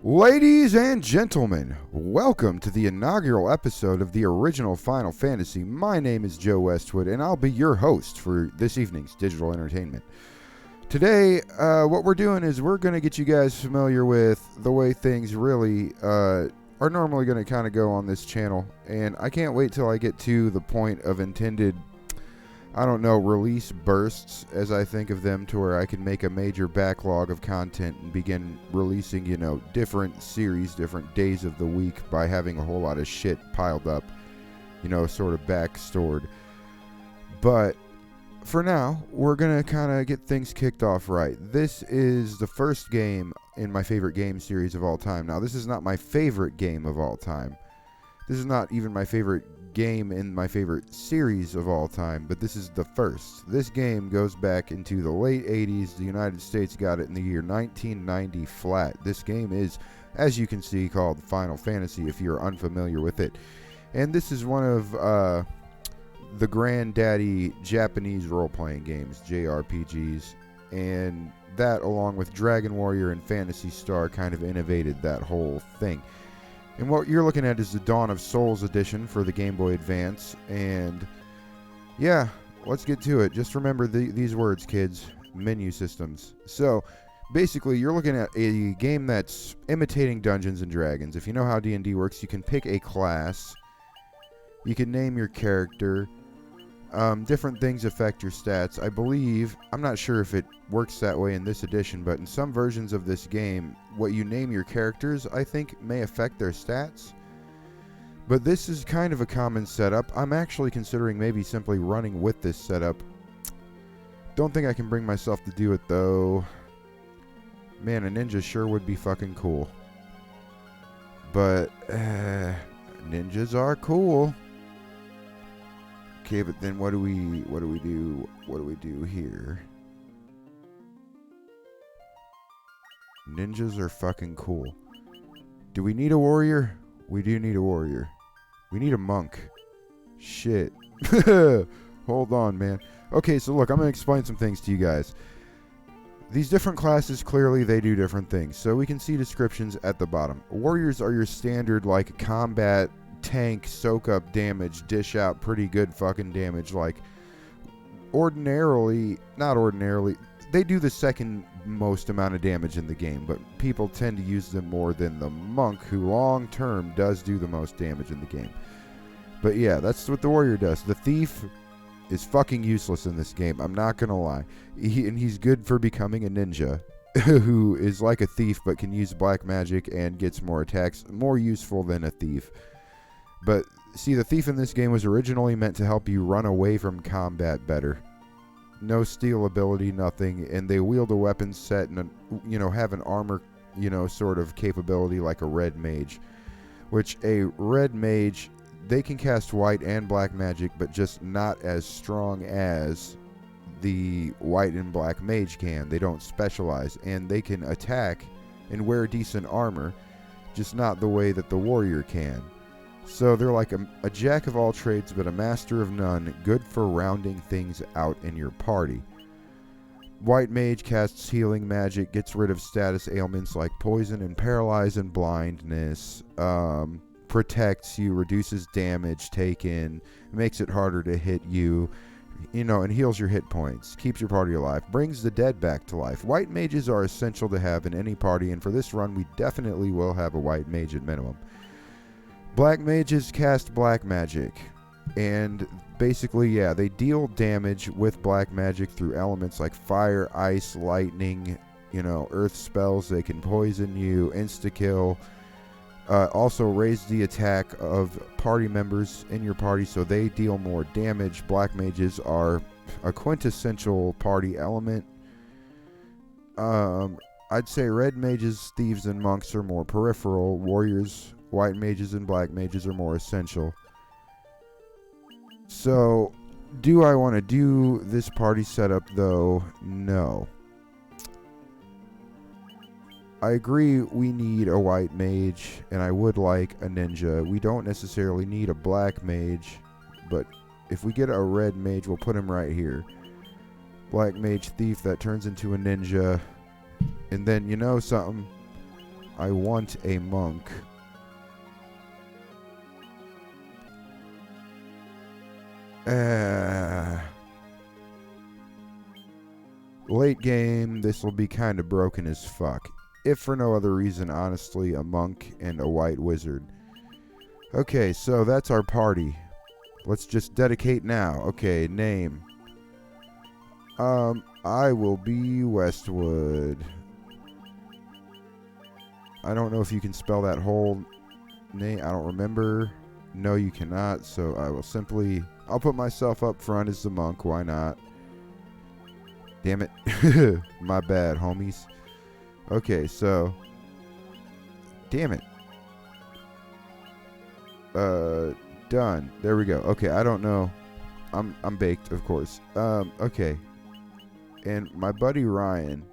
Ladies and gentlemen, welcome to the inaugural episode of the original Final Fantasy. My name is Joe Westwood, and I'll be your host for this evening's digital entertainment. Today, what we're doing is we're going to get you guys familiar with the way things really are normally going to kind of go on this channel, and I can't wait till I get to the point of intended, release bursts, as I think of them, to where I can make a major backlog of content and begin releasing, different series, different days of the week by having a whole lot of shit piled up, sort of backstored. But for now, we're going to kind of get things kicked off right. This is the first game in my favorite game series of all time. Now, this is not my favorite game of all time. This is not even my favorite game in my favorite series of all time, but this is the first. This game goes back into the late 80s. The United States got it in the year 1990 flat. This game is, as you can see, called Final Fantasy if you're unfamiliar with it. And this is one of the granddaddy Japanese role-playing games, JRPGs, and that, along with Dragon Warrior and Phantasy Star, kind of innovated that whole thing. And what you're looking at is the Dawn of Souls edition for the Game Boy Advance. And yeah, let's get to it. Just remember these words, kids. Menu systems. So basically, you're looking at a game that's imitating Dungeons and Dragons. If you know how D&D works, you can pick a class. You can name your character. Different things affect your stats. I believe, I'm not sure if it works that way in this edition, but in some versions of this game, what you name your characters, I think, may affect their stats. But this is kind of a common setup. I'm actually considering maybe simply running with this setup. Don't think I can bring myself to do it, though. Man, a ninja sure would be fucking cool. But, ninjas are cool. Okay, but then what do we do here? Ninjas are fucking cool. Do we need a warrior? We do need a warrior. We need a monk. Shit. Hold on, man. Okay, so look, I'm going to explain some things to you guys. These different classes, clearly they do different things. So we can see descriptions at the bottom. Warriors are your standard, like, combat tank, soak up damage, dish out pretty good fucking damage. Like, not ordinarily, they do the second most amount of damage in the game, but people tend to use them more than the monk, who long term does do the most damage in the game. But yeah, that's what the warrior does. The thief is fucking useless in this game, I'm not gonna lie. He's good for becoming a ninja who is like a thief but can use black magic and gets more attacks, more useful than a thief. But see, the thief in this game was originally meant to help you run away from combat better. No steal ability, nothing, and they wield a weapon set and have an armor, sort of capability like a red mage. Which a red mage, they can cast white and black magic, but just not as strong as the white and black mage can. They don't specialize, and they can attack and wear decent armor, just not the way that the warrior can. So they're like a jack of all trades, but a master of none, good for rounding things out in your party. White mage casts healing magic, gets rid of status ailments like poison and paralyze and blindness, protects you, reduces damage taken, makes it harder to hit you, and heals your hit points, keeps your party alive, brings the dead back to life. White mages are essential to have in any party, and for this run we definitely will have a white mage at minimum. Black mages cast black magic, and basically, yeah, they deal damage with black magic through elements like fire, ice, lightning, earth spells. They can poison you, insta-kill, also raise the attack of party members in your party so they deal more damage. Black mages are a quintessential party element. I'd say red mages, thieves, and monks are more peripheral. Warriors, white mages, and black mages are more essential. So, do I want to do this party setup, though? No. I agree we need a white mage, and I would like a ninja. We don't necessarily need a black mage, but if we get a red mage, we'll put him right here. Black mage thief, that turns into a ninja. And then, something? I want a monk. Late game, this will be kind of broken as fuck. If for no other reason, honestly, a monk and a white wizard. Okay, so that's our party. Let's just dedicate now. Okay, name. I will be Westwood. I don't know if you can spell that whole name. I don't remember. No, you cannot. So I will simply... I'll put myself up front as the monk. Why not? Damn it. My bad, homies. Okay, so... Damn it. Done. There we go. Okay, I don't know. I'm baked, of course. Okay. And my buddy Ryan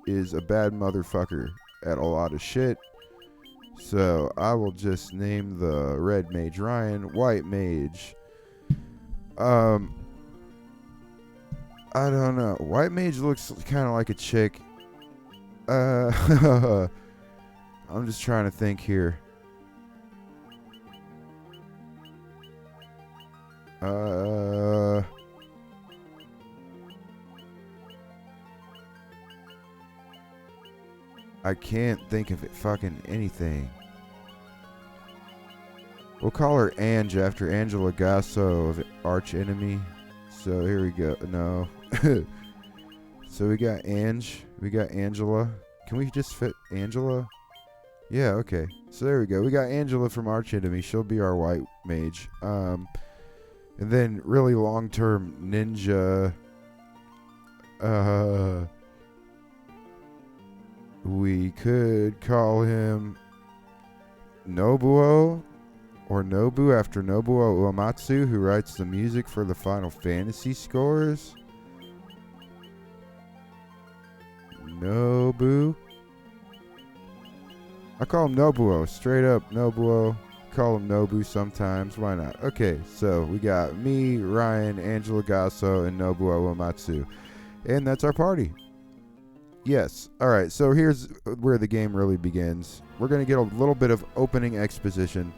is a bad motherfucker at a lot of shit. So I will just name the red mage Ryan, white mage. I don't know. White mage looks kind of like a chick. I'm just trying to think here. I can't think of it fucking anything. We'll call her Ange after Angela Gasso of Arch Enemy. So here we go. No. So we got Ange. We got Angela. Can we just fit Angela? Yeah, okay. So there we go. We got Angela from Arch Enemy. She'll be our white mage. And then really long-term ninja. We could call him Nobuo, or Nobu after Nobuo Uematsu, who writes the music for the Final Fantasy scores. Nobu. I call him Nobuo, straight up Nobuo. Call him Nobu sometimes, why not? Okay, so we got me, Ryan, Angela Gasso, and Nobuo Uematsu. And that's our party. Yes. Alright, so here's where the game really begins. We're going to get a little bit of opening exposition.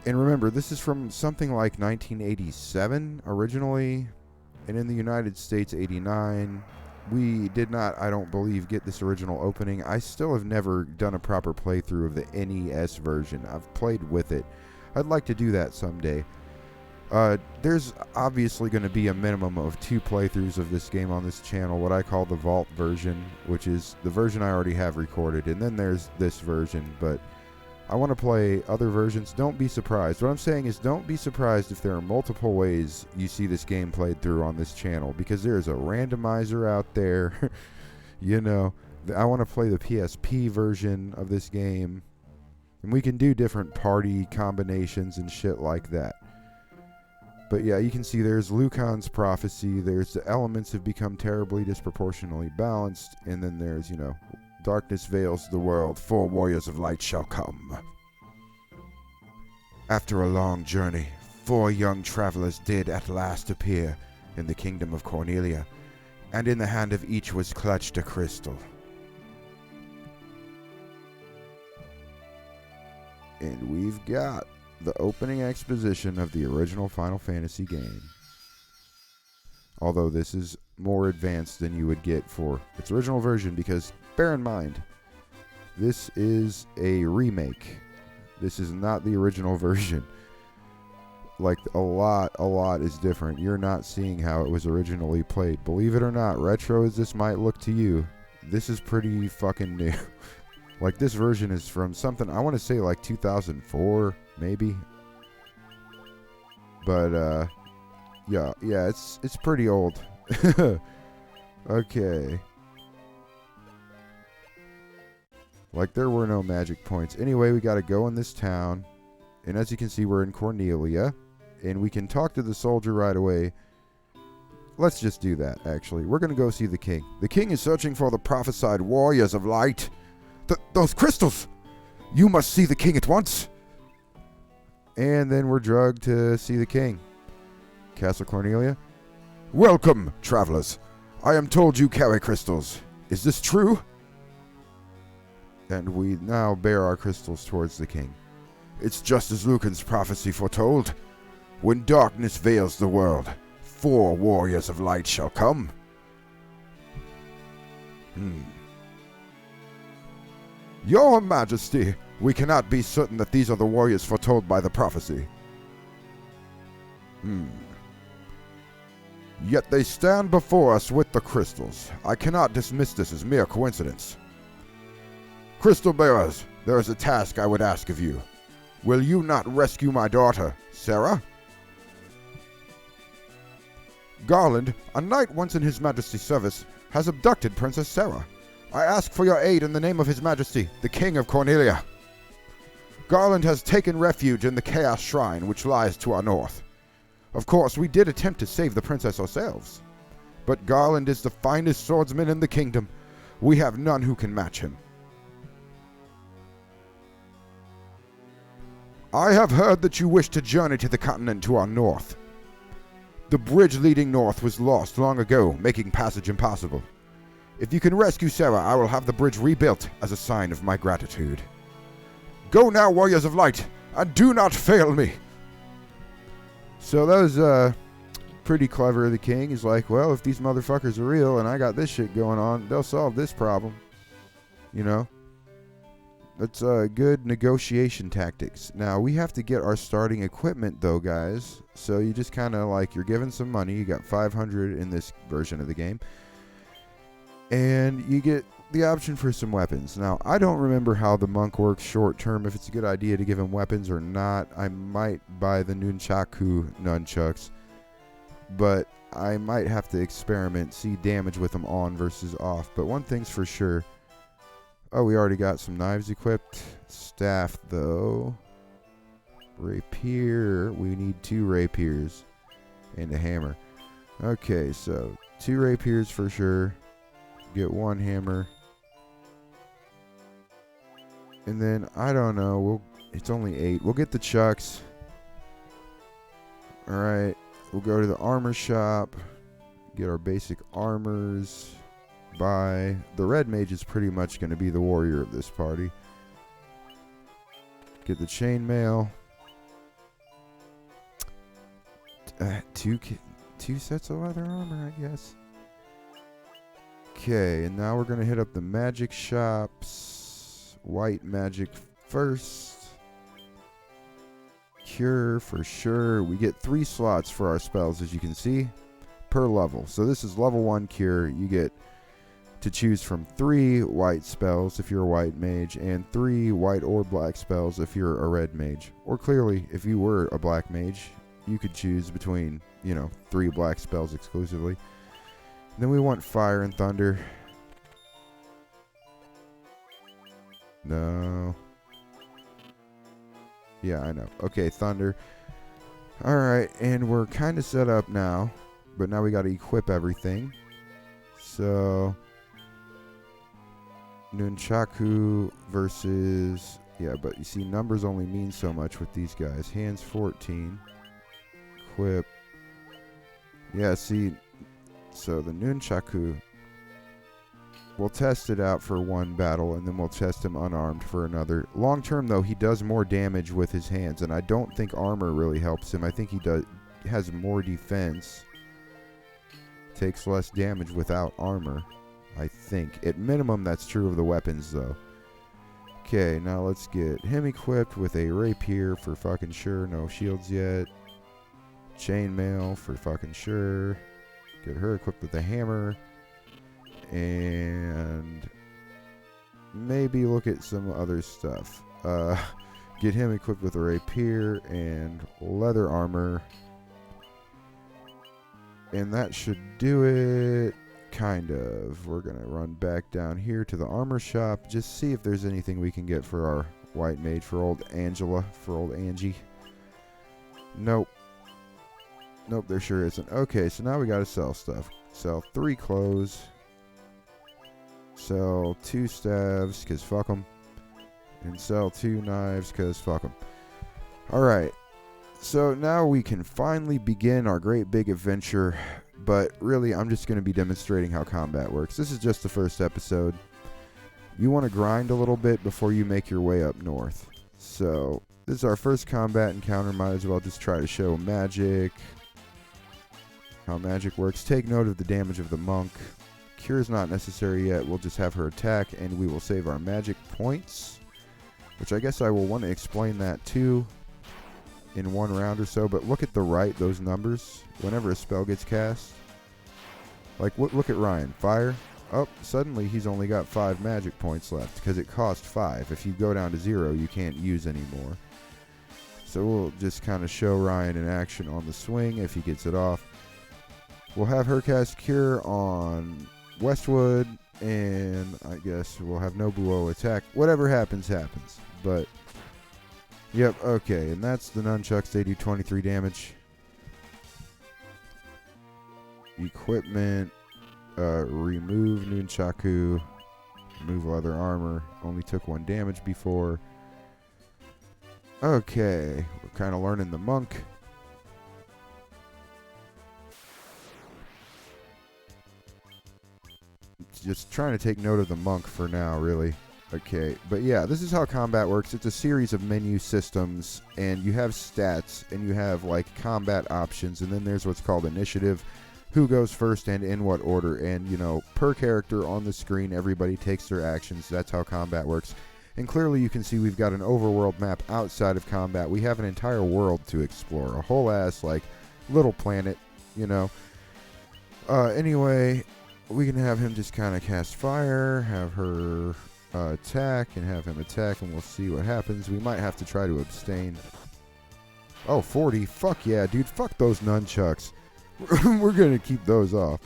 And remember, this is from something like 1987 originally, and in the United States, 89. We did not, I don't believe, get this original opening. I still have never done a proper playthrough of the NES version. I've played with it. I'd like to do that someday. There's obviously going to be a minimum of 2 playthroughs of this game on this channel, what I call the Vault version, which is the version I already have recorded, and then there's this version, but I want to play other versions. Don't be surprised. What I'm saying is don't be surprised if there are multiple ways you see this game played through on this channel, because there's a randomizer out there. You know, I want to play the PSP version of this game, and we can do different party combinations and shit like that. But yeah, you can see there's Lucan's prophecy, there's the elements have become terribly disproportionately balanced, and then there's, you know, darkness veils the world, 4 warriors of light shall come. After a long journey, 4 young travelers did at last appear in the kingdom of Cornelia, and in the hand of each was clutched a crystal. And we've got the opening exposition of the original Final Fantasy game. Although this is more advanced than you would get for its original version, because bear in mind, this is a remake. This is not the original version. Like, a lot is different. You're not seeing how it was originally played. Believe it or not, retro as this might look to you, this is pretty fucking new. Like, this version is from something, I want to say like 2004, maybe. But, yeah, it's pretty old. Okay. Like, there were no magic points. Anyway, we gotta go in this town. And as you can see, we're in Cornelia. And we can talk to the soldier right away. Let's just do that, actually. We're gonna go see the king. The king is searching for the prophesied warriors of light. Those crystals! You must see the king at once! And then we're drugged to see the king. Castle Cornelia. Welcome, travelers. I am told you carry crystals. Is this true? and we now bear our crystals towards the king. It's just as Lucan's prophecy foretold. When darkness veils the world, 4 warriors of light shall come. Your Majesty, we cannot be certain that these are the warriors foretold by the prophecy. Yet they stand before us with the crystals. I cannot dismiss this as mere coincidence. Crystal bearers, there is a task I would ask of you. Will you not rescue my daughter, Sarah? Garland, a knight once in His Majesty's service, has abducted Princess Sarah. I ask for your aid in the name of His Majesty, the King of Cornelia. Garland has taken refuge in the Chaos Shrine, which lies to our north. Of course, we did attempt to save the princess ourselves. But Garland is the finest swordsman in the kingdom. We have none who can match him. I have heard that you wish to journey to the continent to our north. The bridge leading north was lost long ago, making passage impossible. If you can rescue Sarah, I will have the bridge rebuilt as a sign of my gratitude. Go now, warriors of light, and do not fail me. So that was pretty clever of the king. He's like, well, if these motherfuckers are real and I got this shit going on, they'll solve this problem. You know? That's good negotiation tactics. Now, we have to get our starting equipment, though, guys. So you just kind of like, you're given some money. You got 500 in this version of the game. And you get the option for some weapons. Now, I don't remember how the monk works short term, if it's a good idea to give him weapons or not. I might buy the nunchaku nunchucks. But I might have to experiment, see damage with them on versus off. But one thing's for sure. Oh, we already got some knives equipped. Staff, though. Rapier. We need 2 rapiers. And a hammer. Okay, so 2 rapiers for sure. Get 1 hammer. And then, I don't know. It's only 8. We'll get the chucks. Alright. We'll go to the armor shop. Get our basic armors. Buy. The red mage is pretty much going to be the warrior of this party. Get the chainmail. 2 sets of leather armor, I guess. Okay, and now we're going to hit up the magic shops. White magic first. Cure for sure. We get 3 slots for our spells, as you can see, per level. So this is level 1 cure. You get to choose from 3 white spells if you're a white mage, and 3 white or black spells if you're a red mage. Or clearly, if you were a black mage, you could choose between, 3 black spells exclusively. Then we want fire and thunder. No. Yeah, I know. Okay, thunder. Alright, and we're kind of set up now. But now we got to equip everything. So, nunchaku versus... Yeah, but you see, numbers only mean so much with these guys. Hands 14. Equip. Yeah, see... So the nunchaku, we'll test it out for 1 battle, and then we'll test him unarmed for another. Long term, though, he does more damage with his hands, and I don't think armor really helps him. I think he has more defense, takes less damage without armor, I think. At minimum, that's true of the weapons, though. Okay, now let's get him equipped with a rapier for fucking sure. No shields yet. Chainmail for fucking sure. Get her equipped with a hammer. And maybe look at some other stuff. Get him equipped with a rapier and leather armor. And that should do it. Kind of. We're going to run back down here to the armor shop. Just see if there's anything we can get for our white mage, for old Angela, for old Angie. Nope. Nope, there sure isn't. Okay, so now we gotta sell stuff. Sell 3 clothes. Sell 2 staves, because fuck them. And sell 2 knives, because fuck them. Alright. So now we can finally begin our great big adventure. But really, I'm just going to be demonstrating how combat works. This is just the first episode. you want to grind a little bit before you make your way up north. So this is our first combat encounter. Might as well just try to show magic. How magic works. Take note of the damage of the monk. Cure is not necessary yet. We'll just have her attack and we will save our magic points. Which I guess I will want to explain that too in one round or so. But look at the right, those numbers. Whenever a spell gets cast. Like, look at Ryan. Fire. Oh, suddenly he's only got 5 magic points left because it cost 5. If you go down to 0, you can't use anymore. So we'll just kind of show Ryan in action on the swing if he gets it off. We'll have her cast Cure on Westwood, and I guess we'll have Nobuo attack. Whatever happens, happens. But, yep, okay, and that's the nunchucks. They do 23 damage. Equipment, remove nunchaku, remove leather armor. Only took 1 damage before. Okay, we're kind of learning the monk. Just trying to take note of the monk for now, really. Okay, but yeah, this is how combat works. It's a series of menu systems, and you have stats, and you have like combat options, and then there's what's called initiative, who goes first and in what order, and you know, per character on the screen, everybody takes their actions. That's how combat works. And clearly you can see we've got an overworld map outside of combat. We have an entire world to explore, a whole ass like little planet, you know. Anyway, we can have him just kind of cast fire, have her attack, and have him attack, and we'll see what happens. We might have to try to abstain. Oh, 40. Fuck yeah, dude. Fuck those nunchucks. We're going to keep those off.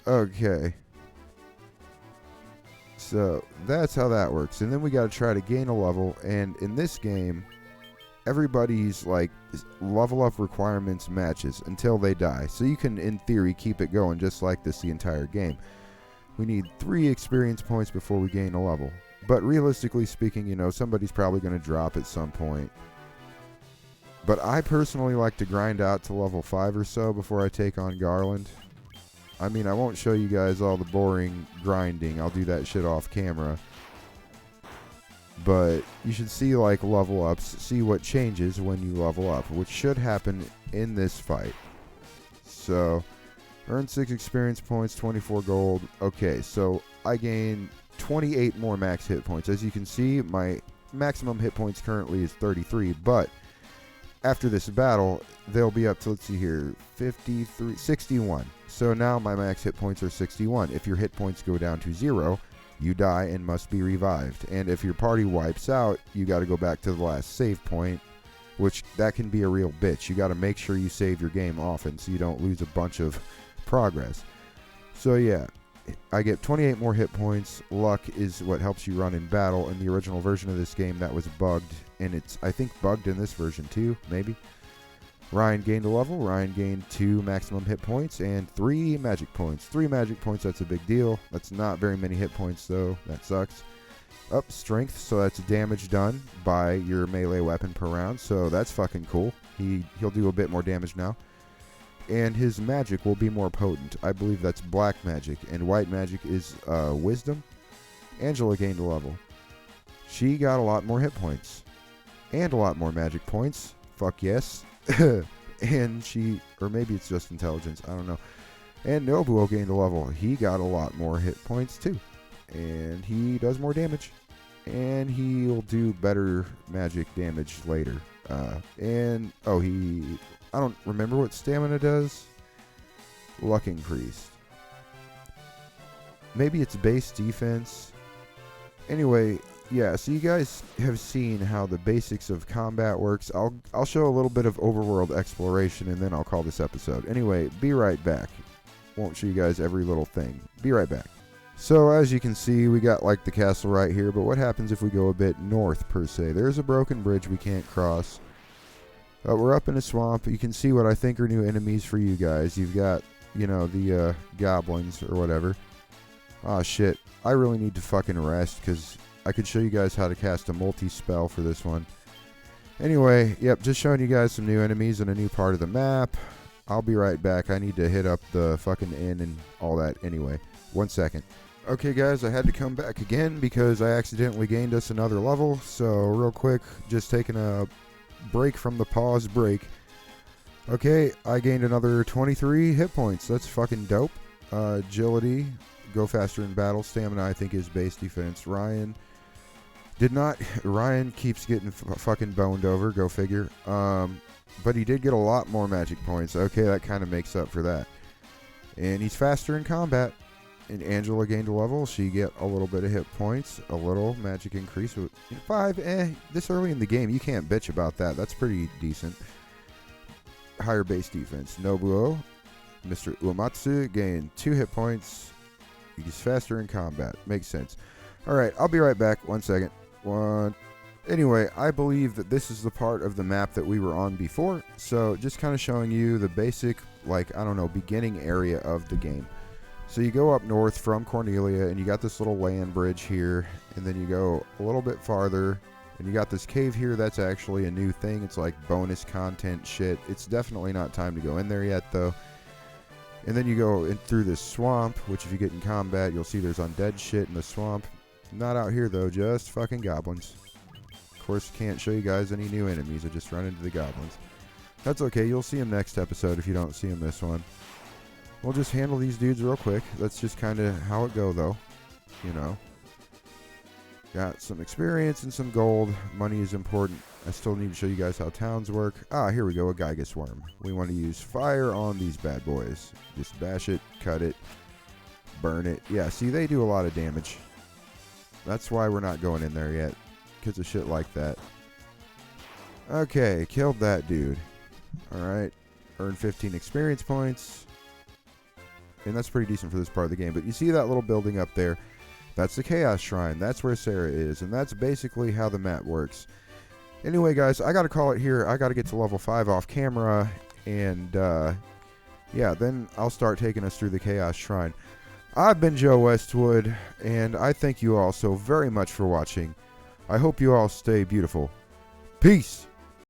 Okay. So, that's how that works. And then we got to try to gain a level. And in this game, everybody's, like, level up requirements matches until they die. So you can, in theory, keep it going just like this the entire game. We need 3 experience points before we gain a level. But realistically speaking, you know, somebody's probably going to drop at some point. But I personally like to grind out to level 5 or so before I take on Garland. I mean, I won't show you guys all the boring grinding. I'll do that shit off camera. But you should see, like, level ups. See what changes when you level up, which should happen in this fight. So, earn 6 experience points, 24 gold. Okay, so I gain 28 more max hit points. As you can see, my maximum hit points currently is 33, but after this battle, they'll be up to, let's see here, 53, 61. So now my max hit points are 61. If your hit points go down to 0, you die and must be revived. And if your party wipes out, you got to go back to the last save point, which that can be a real bitch. You got to make sure you save your game often so you don't lose a bunch of progress. So yeah, I get 28 more hit points. Luck is what helps you run in battle. In the original version of this game, that was bugged, and it's, I think, bugged in this version too, maybe. Ryan gained a level. Ryan gained 2 maximum hit points and 3 magic points. 3 magic points, that's a big deal. That's not very many hit points, though. That sucks. Up strength, so that's damage done by your melee weapon per round, so that's fucking cool. He'll do a bit more damage now. And his magic will be more potent. I believe that's black magic, and white magic is wisdom. Angela gained a level. She got a lot more hit points. And a lot more magic points. Fuck yes. And she, or maybe it's just intelligence, I don't know. And Nobuo gained a level. He got a lot more hit points too. And he does more damage. And he'll do better magic damage later. I don't remember what stamina does. Luck increased. Maybe it's base defense. Anyway, yeah, so you guys have seen how the basics of combat works. I'll show a little bit of overworld exploration, and then I'll call this episode. Anyway, be right back. Won't show you guys every little thing. Be right back. So, as you can see, we got, like, the castle right here, but what happens if we go a bit north, per se? There's a broken bridge we can't cross. We're up in a swamp. You can see what I think are new enemies for you guys. You've got, you know, the goblins or whatever. Aw, shit. I really need to fucking rest, because I could show you guys how to cast a multi-spell for this one. Anyway, yep, just showing you guys some new enemies and a new part of the map. I'll be right back. I need to hit up the fucking inn and all that anyway. 1 second. Okay guys, I had to come back again because I accidentally gained us another level. So real quick, just taking a break from the pause break. Okay, I gained another 23 hit points. That's fucking dope. Agility, go faster in battle. Stamina, I think, is base defense. Ryan did not. Ryan keeps getting fucking boned over. Go figure. But he did get a lot more magic points. Okay, that kind of makes up for that. And he's faster in combat. And Angela gained a level. She get a little bit of hit points, a little magic increase. 5, this early in the game, you can't bitch about that. That's pretty decent. Higher base defense. Nobuo, Mr. Uematsu, gained 2 hit points. He's faster in combat. Makes sense. Alright, I'll be right back. 1 second. Anyway, I believe that this is the part of the map that we were on before. So, just kind of showing you the basic, beginning area of the game. So you go up north from Cornelia, and you got this little land bridge here, and then you go a little bit farther, and you got this cave here. That's actually a new thing. It's like bonus content shit. It's definitely not time to go in there yet, though. And then you go in through this swamp, which if you get in combat, you'll see there's undead shit in the swamp. Not out here, though, just fucking goblins. Of course, can't show you guys any new enemies. I just run into the goblins. That's okay. You'll see them next episode if you don't see them this one. We'll just handle these dudes real quick. That's just kind of how it go, though. You know. Got some experience and some gold. Money is important. I still need to show you guys how towns work. Here we go, a Gygus worm. We want to use fire on these bad boys. Just bash it, cut it, burn it. Yeah, see, they do a lot of damage. That's why we're not going in there yet. Because of shit like that. Okay, killed that dude. Alright. Earned 15 experience points. And that's pretty decent for this part of the game. But you see that little building up there? That's the Chaos Shrine. That's where Sarah is. And that's basically how the map works. Anyway, guys, I got to call it here. I got to get to level 5 off camera. And, yeah, then I'll start taking us through the Chaos Shrine. I've been Joe Westwood. And I thank you all so very much for watching. I hope you all stay beautiful. Peace!